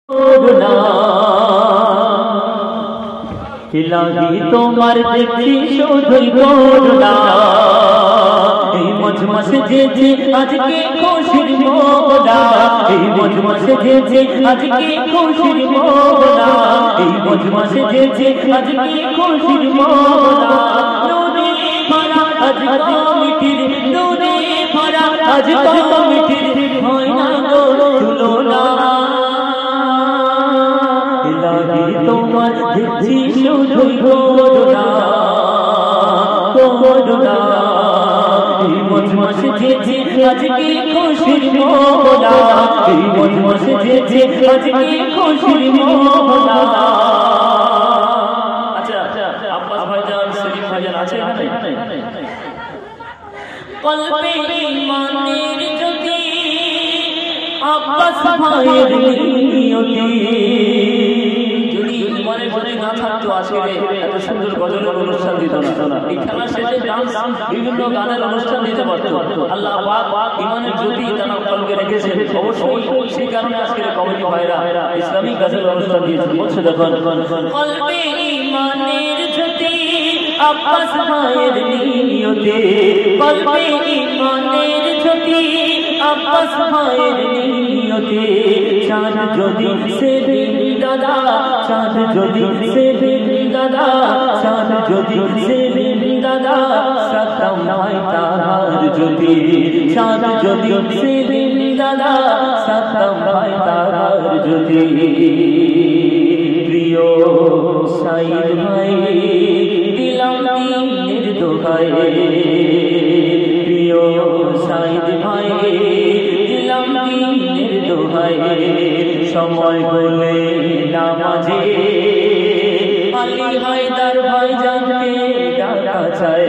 করুণা লাগি তোমার দেখছি শুধুই করুণা এই মজমসে যে আজকে খুশির মোনা এই মজমসে যে আজকে খুশির মোনা এই মজমসে যে আজকে খুশির মোনা নূরে ভরা আজ কমিটির নূরে ভরা আজ কমিটির হয় না গো তুলনা তোমার দেখছি শুধুই করুণা করুণা এই মজমসে যে আজকে খুশির মোনা এই মজমসে যে আজকে খুশির মোনা। আচ্ছা আব্বাস ভাইজান সেলিম ভাইজান আছে এখানে? কলবে ঈমানের জ্যোতি আব্বাস ভাইয়ের নিয়তি না থাকতো আজকে এত সুন্দর গজলের অনুষ্ঠান দিত না। এই খেলা শেষে ডান্স বিভিন্ন গানের অনুষ্ঠান দিতে পারতো। আল্লাহ পাক ঈমানের জ্যোতি তারা কলবে রেখেছে, অবশ্যই সেই কারণে আজকে কমিটি ভাইরা ইসলামিক গজলের অনুষ্ঠান দিয়েছে। বলছে দেখুন কলবে ঈমানের জ্যোতি আব্বাস ভাইয়ের নিয়তে কলবে ঈমানের জ্যোতি আব্বাস ভাইয়ের নিয়তে চাঁদ যদি সেদিন দাদা চাঁদ যদি সেদিন দাদা চাঁদ যদি সেদিন দাদা সাতাম ভাই তাহার যদি চাঁদ যদি সেদিন দাদা সাতাম ভাই তাহার যদি প্রিয় সাইদ ভাই দিলাম দিনের দোহাই প্রিয় সাইদ ভাই দিলাম দিনের দোহাই সময় বলে নামাজে আলী হায়দার ভাই জানতে ডাকা চায়